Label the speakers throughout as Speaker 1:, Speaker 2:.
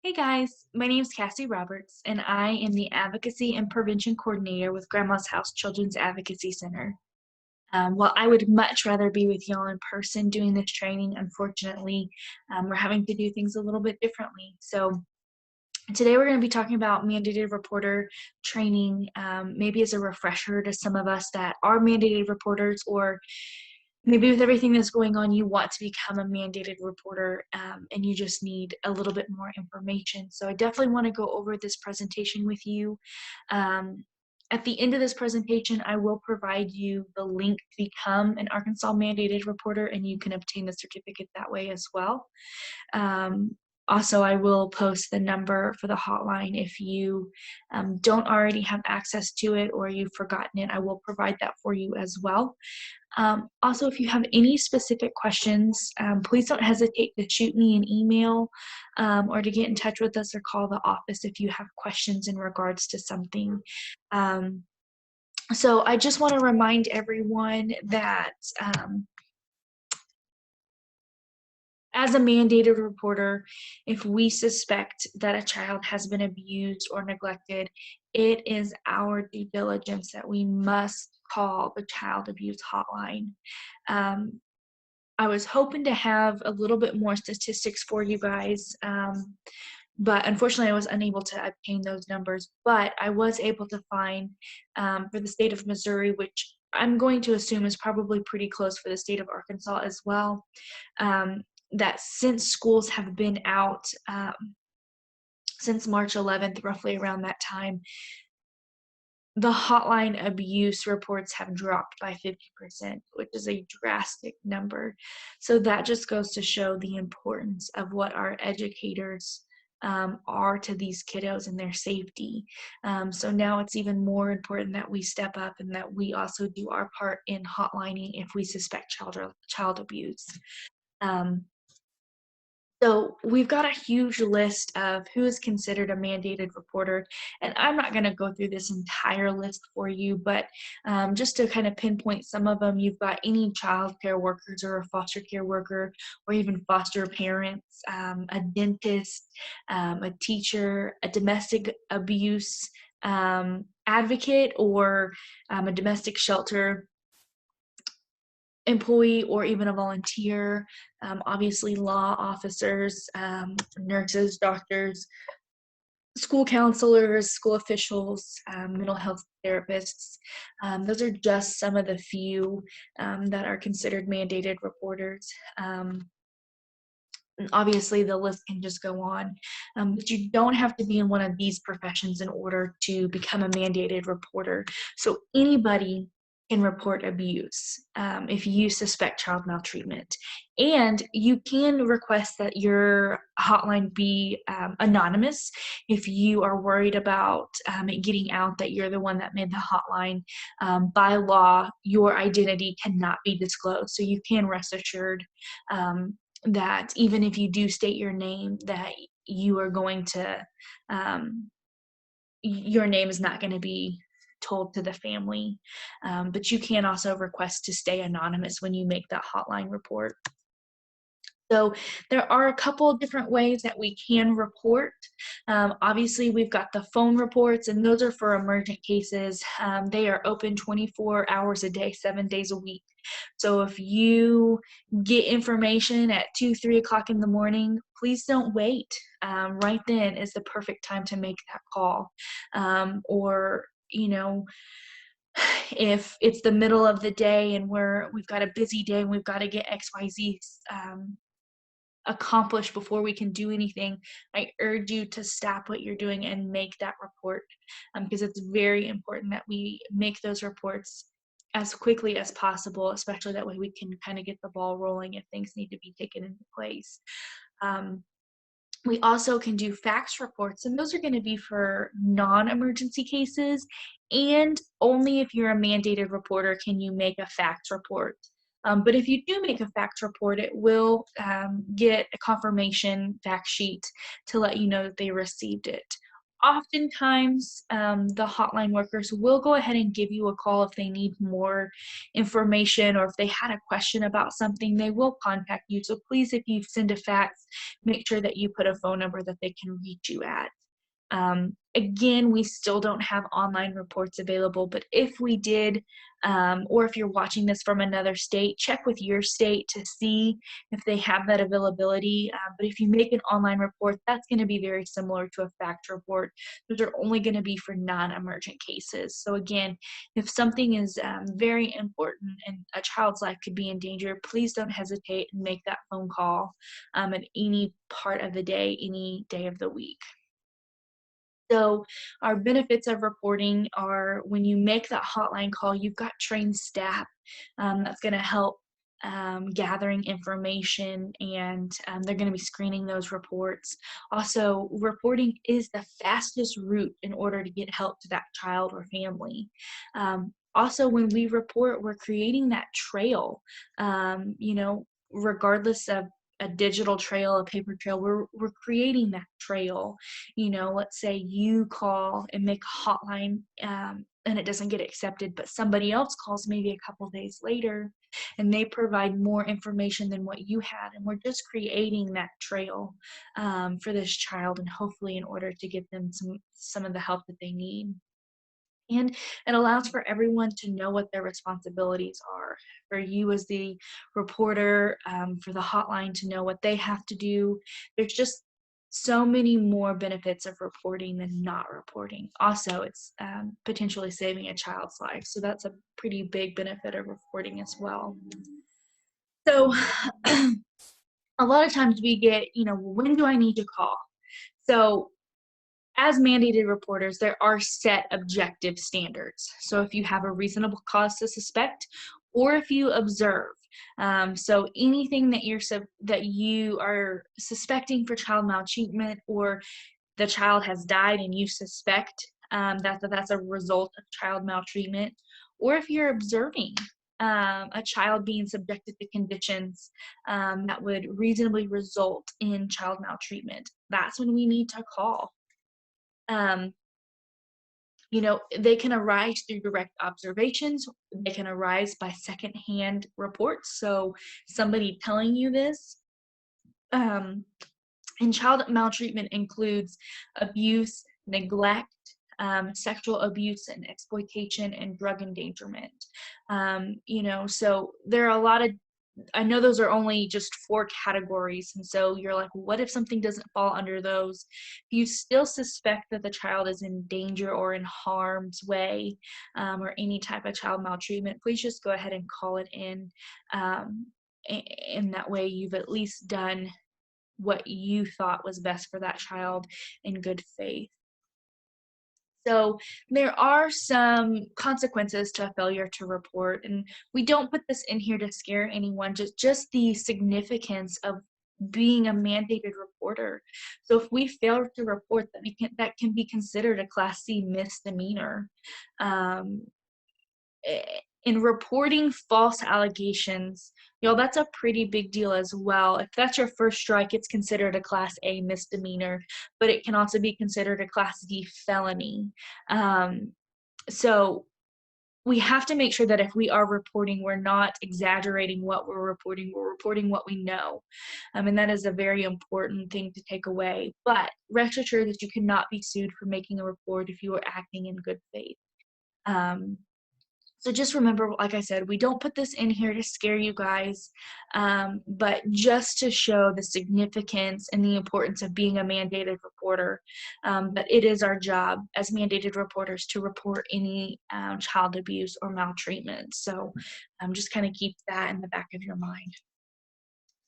Speaker 1: Hey guys, my name is Cassie Roberts, and I am the Advocacy and Prevention Coordinator with Grandma's House Children's Advocacy Center. While I would much rather be with y'all in person doing this training, unfortunately, we're having to do things a little bit differently. So today we're going to be talking about mandated reporter training, maybe as a refresher to some of us that are mandated reporters, or maybe with everything that's going on, you want to become a mandated reporter, and you just need a little bit more information. So I definitely want to go over this presentation with you. Um, at the end of this presentation, I will provide you the link to become an Arkansas mandated reporter, and you can obtain the certificate that way as well. Also, I will post the number for the hotline if you don't already have access to it or you've forgotten it. I will provide that for you as well. Also, if you have any specific questions, please don't hesitate to shoot me an email or to get in touch with us or call the office if you have questions in regards to something. Um, so I just want to remind everyone that as a mandated reporter, if we suspect that a child has been abused or neglected, it is our due diligence that we must call the child abuse hotline. Um, I was hoping to have a little bit more statistics for you guys, but unfortunately I was unable to obtain those numbers. But I was able to find for the state of Missouri, which I'm going to assume is probably pretty close for the state of Arkansas as well, um, that since schools have been out since March 11th, roughly around that time, the hotline abuse reports have dropped by 50%, which is a drastic number. So that just goes to show the importance of what our educators are to these kiddos and their safety. So now it's even more important that we step up and that we also do our part in hotlining if we suspect child abuse. Um, so we've got a huge list of who is considered a mandated reporter, and I'm not going to go through this entire list for you, but just to kind of pinpoint some of them, you've got any child care workers or a foster care worker or even foster parents, a dentist, a teacher, a domestic abuse advocate, or a domestic shelter employee or even a volunteer, obviously law officers, nurses, doctors, school counselors, school officials, mental health therapists. Those are just some of the few that are considered mandated reporters. And obviously, the list can just go on, but you don't have to be in one of these professions in order to become a mandated reporter. So anybody can report abuse if you suspect child maltreatment. And you can request that your hotline be anonymous if you are worried about it getting out that you're the one that made the hotline. By law, your identity cannot be disclosed. So you can rest assured that even if you do state your name, that you are going to, your name is not going to be told to the family. But you can also request to stay anonymous when you make that hotline report. So there are a couple of different ways that we can report. Obviously, we've got the phone reports, and those are for emergent cases. They are open 24 hours a day, 7 days a week. So if you get information at 2, 3 o'clock in the morning, please don't wait. Right then is the perfect time to make that call. Or, if it's the middle of the day and we've got a busy day and we've got to get XYZ accomplished before we can do anything, I urge you to stop what you're doing and make that report, because it's very important that we make those reports as quickly as possible, especially that way we can kind of get the ball rolling if things need to be taken into place. We also can do fax reports, and those are going to be for non-emergency cases, and only if you're a mandated reporter can you make a fax report. But if you do make a fax report, it will get a confirmation fax sheet to let you know that they received it. oftentimes the hotline workers will go ahead and give you a call if they need more information, or if they had a question about something, they will contact you. So please, if you send a fax, make sure that you put a phone number that they can reach you at. Again, we still don't have online reports available, but if we did, or if you're watching this from another state, check with your state to see if they have that availability. But if you make an online report, that's going to be very similar to a fax report. Those are only going to be for non-emergent cases. So again, if something is very important and a child's life could be in danger, please don't hesitate and make that phone call at any part of the day, any day of the week. So our benefits of reporting are when you make that hotline call, you've got trained staff that's going to help gathering information, and they're going to be screening those reports. Also, reporting is the fastest route in order to get help to that child or family. Also, when we report, we're creating that trail, regardless of a digital trail, a paper trail, we're creating that trail. Let's say you call and make a hotline, and it doesn't get accepted, but somebody else calls maybe a couple days later and they provide more information than what you had, and we're just creating that trail for this child, and hopefully in order to give them some of the help that they need. And it allows for everyone to know what their responsibilities are. For you as the reporter, for the hotline to know what they have to do. There's just so many more benefits of reporting than not reporting. Also, it's potentially saving a child's life. So that's a pretty big benefit of reporting as well. So a lot of times we get, when do I need to call? So as mandated reporters, there are set objective standards. So if you have a reasonable cause to suspect, or if you observe, so anything that you are suspecting for child maltreatment, or the child has died and you suspect that's a result of child maltreatment, or if you're observing a child being subjected to conditions that would reasonably result in child maltreatment, that's when we need to call. They can arise through direct observations. They can arise by secondhand reports. So somebody telling you this. And child maltreatment includes abuse, neglect, sexual abuse and exploitation, and drug endangerment. So there are a lot of, I know those are only just 4 categories, and so you're like, what if something doesn't fall under those? If you still suspect that the child is in danger or in harm's way, or any type of child maltreatment, please just go ahead and call it in. And that way you've at least done what you thought was best for that child in good faith. So there are some consequences to a failure to report, and we don't put this in here to scare anyone, just the significance of being a mandated reporter. So if we fail to report, that can be considered a Class C misdemeanor. In reporting false allegations, that's a pretty big deal as well. If that's your first strike, it's considered a Class A misdemeanor, but it can also be considered a Class D felony. So we have to make sure that if we are reporting, we're not exaggerating what we're reporting what we know. And that is a very important thing to take away. But rest assured that you cannot be sued for making a report if you are acting in good faith. So just remember, like I said, we don't put this in here to scare you guys, but just to show the significance and the importance of being a mandated reporter. But it is our job as mandated reporters to report any child abuse or maltreatment. So just kind of keep that in the back of your mind.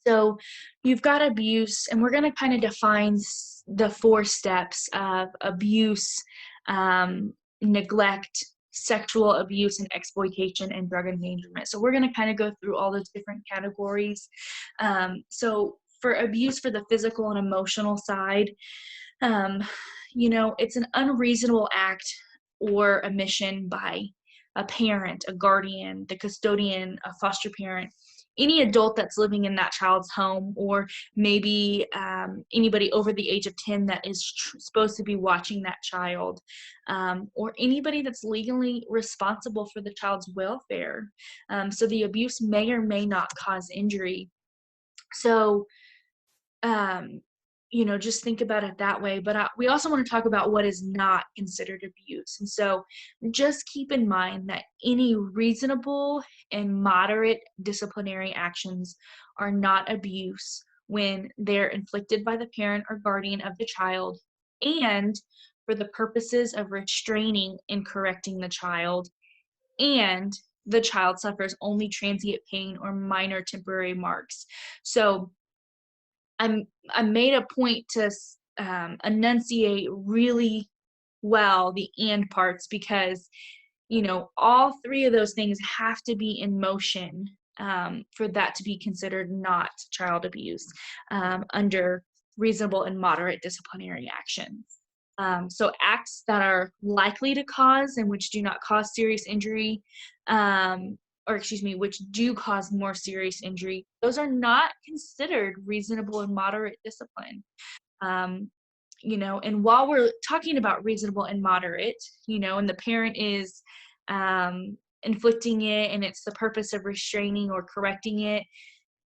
Speaker 1: So you've got abuse, and we're going to kind of define the 4 steps of abuse, neglect, sexual abuse and exploitation, and drug endangerment. So we're going to kind of go through all those different categories. So for abuse, for the physical and emotional side, it's an unreasonable act or omission by a parent, a guardian, the custodian, a foster parent, any adult that's living in that child's home, or maybe anybody over the age of 10 that is supposed to be watching that child, or anybody that's legally responsible for the child's welfare. So the abuse may or may not cause injury. So, um, just think about it that way. But we also want to talk about what is not considered abuse. And so just keep in mind that any reasonable and moderate disciplinary actions are not abuse when they're inflicted by the parent or guardian of the child, and for the purposes of restraining and correcting the child, and the child suffers only transient pain or minor temporary marks. So I made a point to enunciate really well the and parts, because all three of those things have to be in motion for that to be considered not child abuse under reasonable and moderate disciplinary actions. So acts that are likely to cause and which do not cause serious injury, or excuse me, which do cause more serious injury, those are not considered reasonable and moderate discipline. Um, and while we're talking about reasonable and moderate, and the parent is inflicting it and it's the purpose of restraining or correcting it,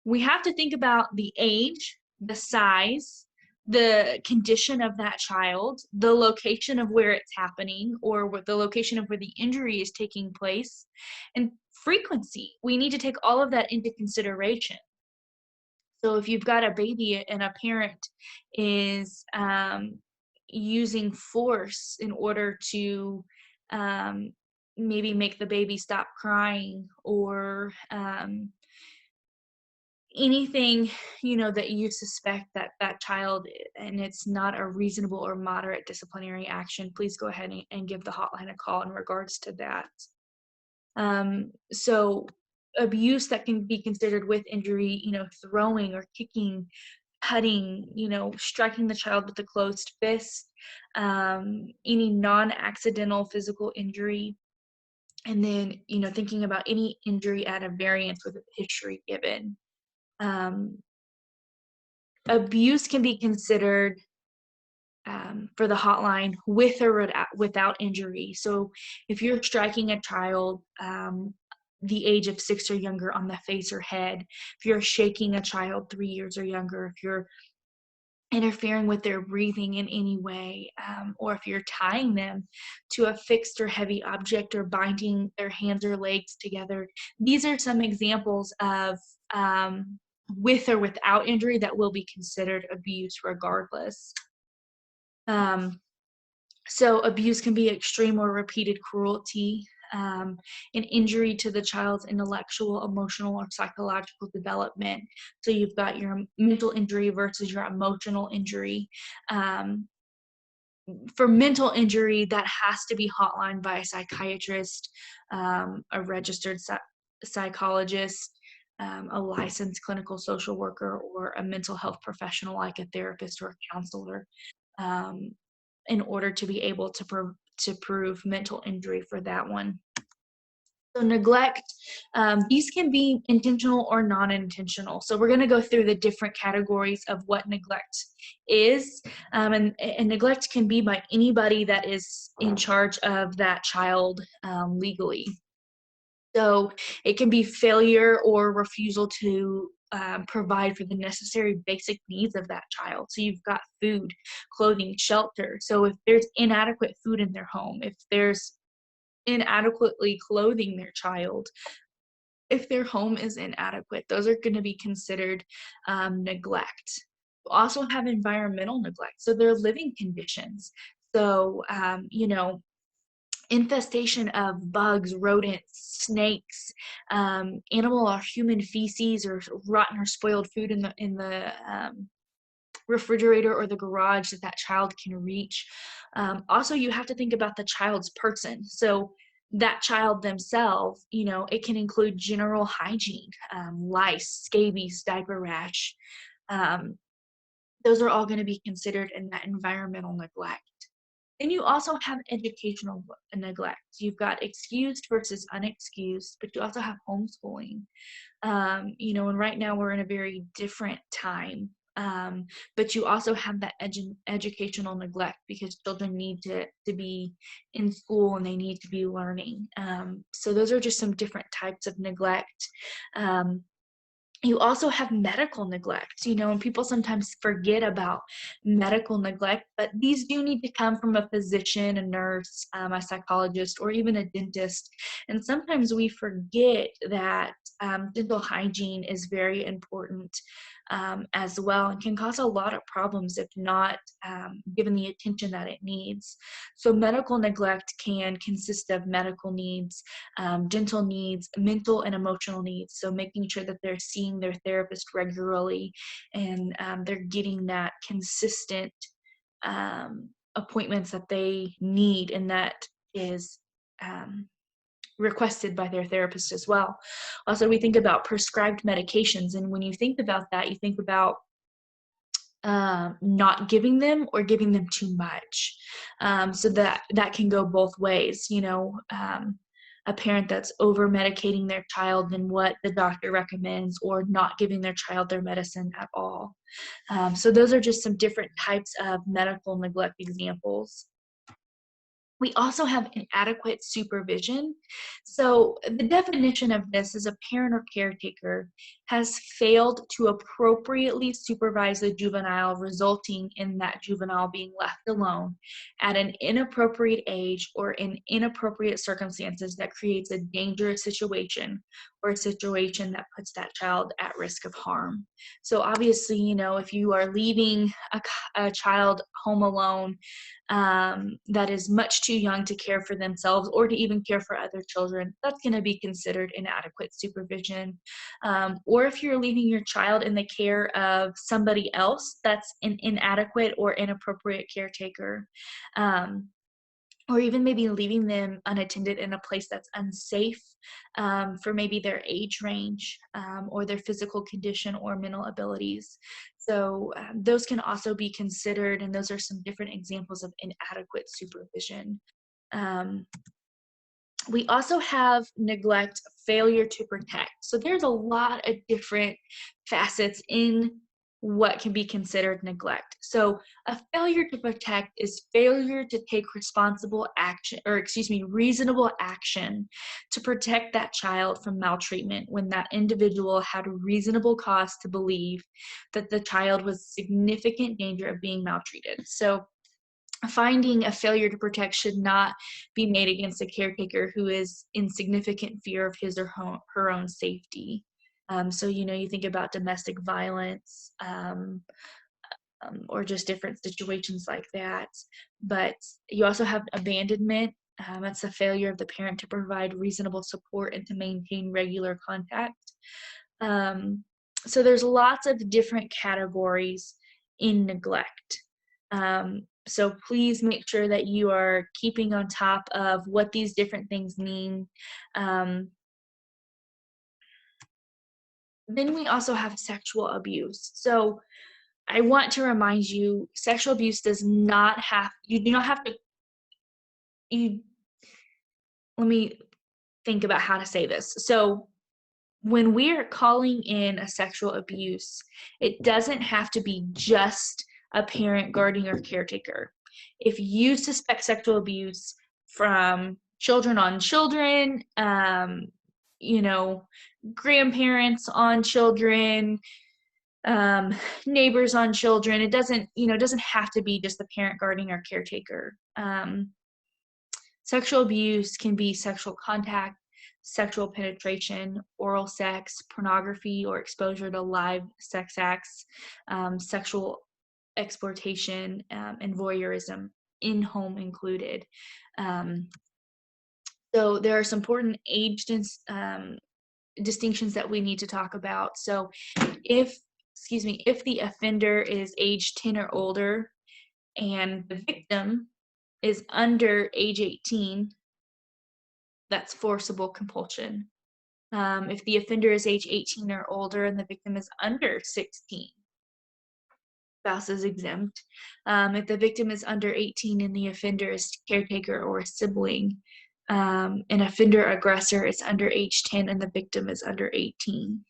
Speaker 1: we have to think about the age, the size, the condition of that child, the location of where it's happening, or the location of where the injury is taking place, and frequency. We need to take all of that into consideration. So if you've got a baby and a parent is using force in order to um, maybe make the baby stop crying, or anything that you suspect that that child, and it's not a reasonable or moderate disciplinary action, please go ahead and give the hotline a call in regards to that. So abuse that can be considered with injury, throwing or kicking, cutting, striking the child with a closed fist, any non-accidental physical injury, and then thinking about any injury at a variance with a history given. um, Abuse can be considered for the hotline with or without injury. So if you're striking a child the age of 6 or younger on the face or head, if you're shaking a child 3 years or younger, if you're interfering with their breathing in any way, or if you're tying them to a fixed or heavy object, or binding their hands or legs together, these are some examples of with or without injury that will be considered abuse regardless. Um, so abuse can be extreme or repeated cruelty, an injury to the child's intellectual, emotional, or psychological development. So you've got your mental injury versus your emotional injury. Um, for mental injury, that has to be hotlined by a psychiatrist, a registered psychologist, a licensed clinical social worker, or a mental health professional like a therapist or a counselor, um, in order to be able to prove mental injury for that one. So neglect, these can be intentional or non-intentional. So we're going to go through the different categories of what neglect is, and neglect can be by anybody that is in charge of that child legally. So it can be failure or refusal to provide for the necessary basic needs of that child. So you've got food, clothing, shelter. So if there's inadequate food in their home, if there's inadequately clothing their child, if their home is inadequate, those are going to be considered neglect. We also have environmental neglect, so their living conditions. So, infestation of bugs, rodents, snakes, animal or human feces, or rotten or spoiled food in the refrigerator or the garage that that child can reach. Also, you have to think about the child's person. So that child themselves, it can include general hygiene, lice, scabies, diaper rash. Those are all going to be considered in that environmental neglect. Then you also have educational neglect. You've got excused versus unexcused, but you also have homeschooling. And right now we're in a very different time. But you also have that educational neglect because children need to be in school and they need to be learning. So those are just some different types of neglect. Um, you also have medical neglect, and people sometimes forget about medical neglect, but these do need to come from a physician, a nurse, a psychologist, or even a dentist. And sometimes we forget that dental hygiene is very important as well, and can cause a lot of problems if not given the attention that it needs. So medical neglect can consist of medical needs, dental needs, mental and emotional needs. So making sure that they're seeing their therapist regularly and they're getting that consistent appointments that they need, and that is um, requested by their therapist as well. Also, we think about prescribed medications, and when you think about that, you think about not giving them or giving them too much. So that can go both ways. A parent that's over medicating their child than what the doctor recommends, or not giving their child their medicine at all. So those are just some different types of medical neglect examples. We also have inadequate supervision. So the definition of this is a parent or caretaker has failed to appropriately supervise the juvenile, resulting in that juvenile being left alone at an inappropriate age or in inappropriate circumstances that creates a dangerous situation, or a situation that puts that child at risk of harm. So obviously, if you are leaving a child home alone, that is much too young to care for themselves or to even care for other children, that's going to be considered inadequate supervision. Or if you're leaving your child in the care of somebody else, that's an inadequate or inappropriate caretaker. Or even maybe leaving them unattended in a place that's unsafe for maybe their age range, or their physical condition or mental abilities. So those can also be considered, and those are some different examples of inadequate supervision. Um, we also have neglect, failure to protect. So there's a lot of different facets in what can be considered neglect. So a failure to protect is failure to take responsible action, or reasonable action to protect that child from maltreatment when that individual had a reasonable cause to believe that the child was significant danger of being maltreated. So finding a failure to protect should not be made against a caretaker who is in significant fear of his or her own safety. So, you think about domestic violence, or just different situations like that. But you also have abandonment. That's a failure of the parent to provide reasonable support and to maintain regular contact. Um, so there's lots of different categories in neglect. So please make sure that you are keeping on top of what these different things mean. Um, then we also have sexual abuse. So I want to remind you, sexual abuse you do not have to, you, let me think about how to say this. So when we're calling in a sexual abuse, it doesn't have to be just a parent, guardian, or caretaker. If you suspect sexual abuse from children on children, you know, grandparents on children, neighbors on children, it doesn't have to be just the parent, guardian, or caretaker. Sexual abuse can be sexual contact, sexual penetration, oral sex, pornography, or exposure to live sex acts, sexual exploitation, and voyeurism, in home included. Um, so there are some important distinctions that we need to talk about. So if the offender is age 10 or older and the victim is under age 18, that's forcible compulsion. If the offender is age 18 or older and the victim is under 16, spouse is exempt. If the victim is under 18 and the offender is caretaker or a sibling, an offender aggressor is under age 10 and the victim is under 18.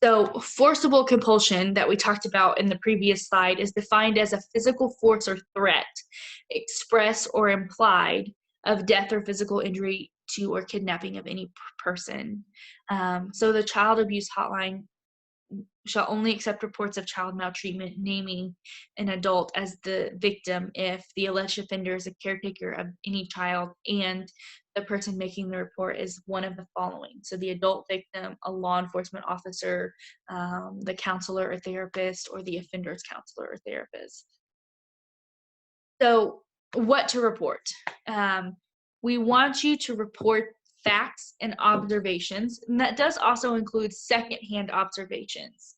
Speaker 1: So, forcible compulsion that we talked about in the previous slide is defined as a physical force or threat, express or implied, of death or physical injury to or kidnapping of any person. So, the child abuse hotline shall only accept reports of child maltreatment, naming an adult as the victim if the alleged offender is a caretaker of any child and the person making the report is one of the following. So the adult victim, a law enforcement officer, the counselor or therapist, or the offender's counselor or therapist. So what to report? We want you to report facts and observations, and that does also include secondhand observations.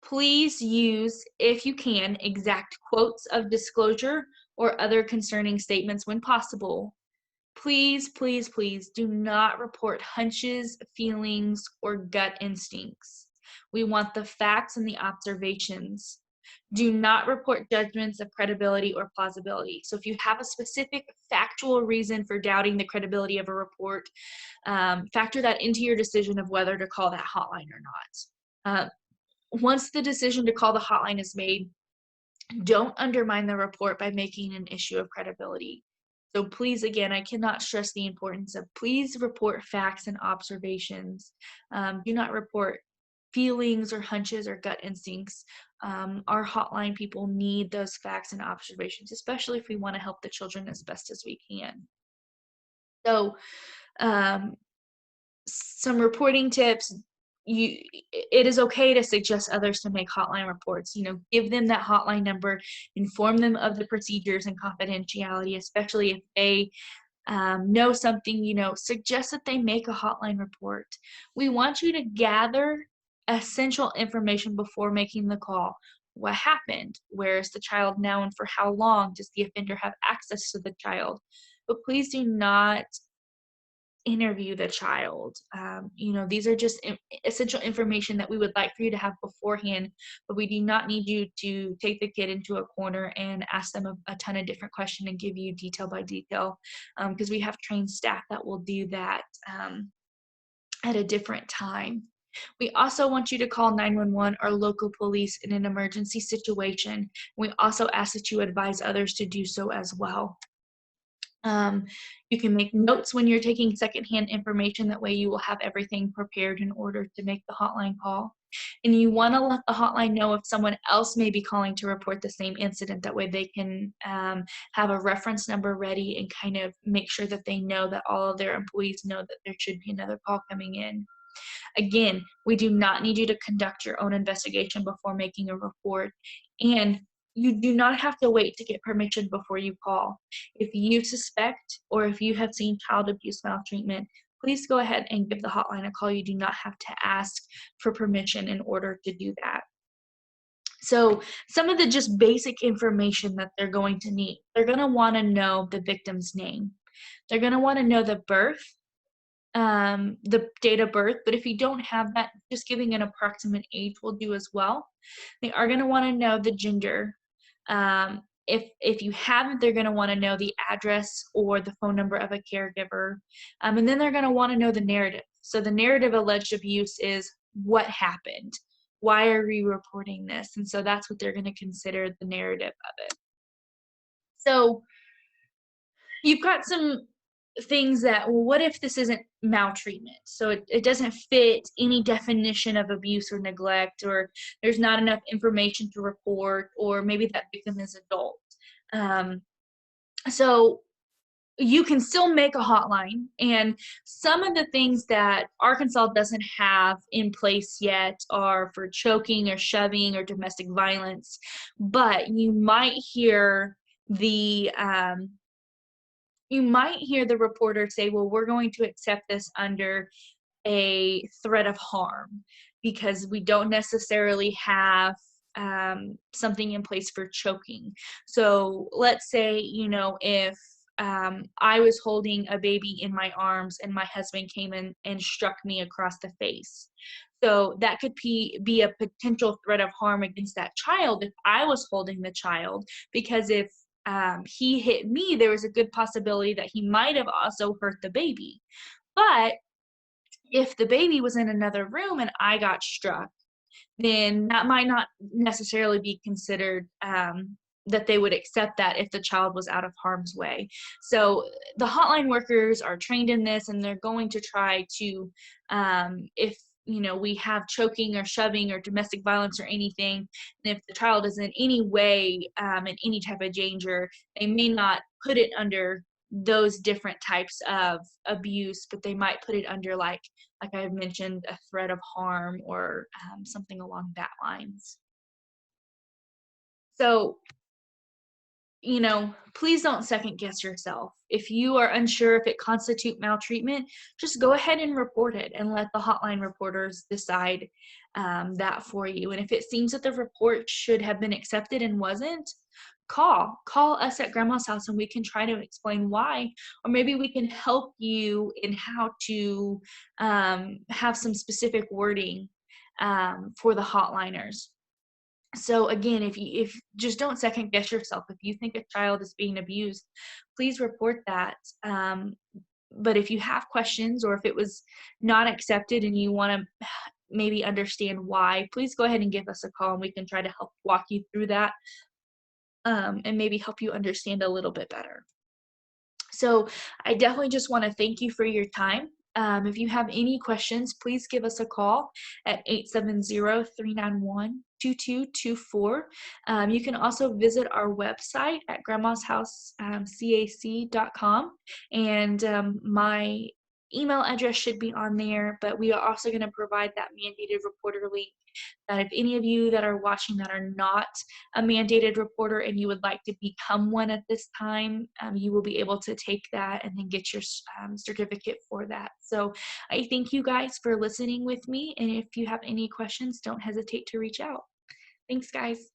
Speaker 1: Please use, if you can, exact quotes of disclosure or other concerning statements when possible. Please, please, please do not report hunches, feelings, or gut instincts. We want the facts and the observations. Do not report judgments of credibility or plausibility. So if you have a specific factual reason for doubting the credibility of a report, factor that into your decision of whether to call that hotline or not. Once the decision to call the hotline is made, don't undermine the report by making an issue of credibility. So please, again, I cannot stress the importance of please report facts and observations. Do not report feelings or hunches or gut instincts. Our hotline people need those facts and observations, especially if we want to help the children as best as we can. So some reporting tips. It is okay to suggest others to make hotline reports. Give them that hotline number, inform them of the procedures and confidentiality, especially if they know something. Suggest that they make a hotline report. We want you to gather essential information before making the call. What happened? Where is the child now and for how long? Does the offender have access to the child? But please do not interview the child. These are just essential information that we would like for you to have beforehand, but we do not need you to take the kid into a corner and ask them a ton of different questions and give you detail by detail, because we have trained staff that will do that at a different time. We also want you to call 911 or local police in an emergency situation. We also ask that you advise others to do so as well. You can make notes when you're taking secondhand information. That way you will have everything prepared in order to make the hotline call. And you want to let the hotline know if someone else may be calling to report the same incident. That way they can have a reference number ready and kind of make sure that they know that all of their employees know that there should be another call coming in. Again, we do not need you to conduct your own investigation before making a report, and you do not have to wait to get permission before you call. If you suspect or if you have seen child abuse maltreatment, please go ahead and give the hotline a call. You do not have to ask for permission in order to do that. So some of the just basic information that they're going to need. They're going to want to know the victim's name. They're going to want to know the birth, the date of birth, but if you don't have that, just giving an approximate age will do as well. They are going to want to know the gender. If you haven't, they're going to want to know the address or the phone number of a caregiver. And then they're going to want to know the narrative. So the narrative alleged abuse is what happened. Why are we reporting this? And so that's what they're going to consider the narrative of it. So you've got some things that, well, what if this isn't maltreatment? So it doesn't fit any definition of abuse or neglect, or there's not enough information to report, or maybe that victim is adult. So you can still make a hotline, and some of the things that Arkansas doesn't have in place yet are for choking or shoving or domestic violence, but you might hear the reporter say, well, we're going to accept this under a threat of harm because we don't necessarily have something in place for choking. So let's say, if I was holding a baby in my arms and my husband came in and struck me across the face. So that could be a potential threat of harm against that child if I was holding the child, because if he hit me, there was a good possibility that he might have also hurt the baby. But if the baby was in another room and I got struck, then that might not necessarily be considered that they would accept that if the child was out of harm's way. So the hotline workers are trained in this, and they're going to try to, if we have choking or shoving or domestic violence or anything, and if the child is in any way in any type of danger, they may not put it under those different types of abuse, but they might put it under like I mentioned, a threat of harm or something along that lines. So, please don't second guess yourself. If you are unsure if it constitute maltreatment, just go ahead and report it and let the hotline reporters decide that for you. And if it seems that the report should have been accepted and wasn't, call us at Grandma's house and we can try to explain why, or maybe we can help you in how to have some specific wording for the hotliners. So again, if just don't second guess yourself. If you think a child is being abused, please report that. But if you have questions, or if it was not accepted and you want to maybe understand why, please go ahead and give us a call and we can try to help walk you through that, and maybe help you understand a little bit better. So I definitely just want to thank you for your time. If you have any questions, please give us a call at 870-391-2224. You can also visit our website at grandmasHouseCAC.com, and my email address should be on there, but we are also going to provide that mandated reporter link, that if any of you that are watching that are not a mandated reporter and you would like to become one at this time, you will be able to take that and then get your certificate for that. So I thank you guys for listening with me, and if you have any questions, don't hesitate to reach out. Thanks, guys.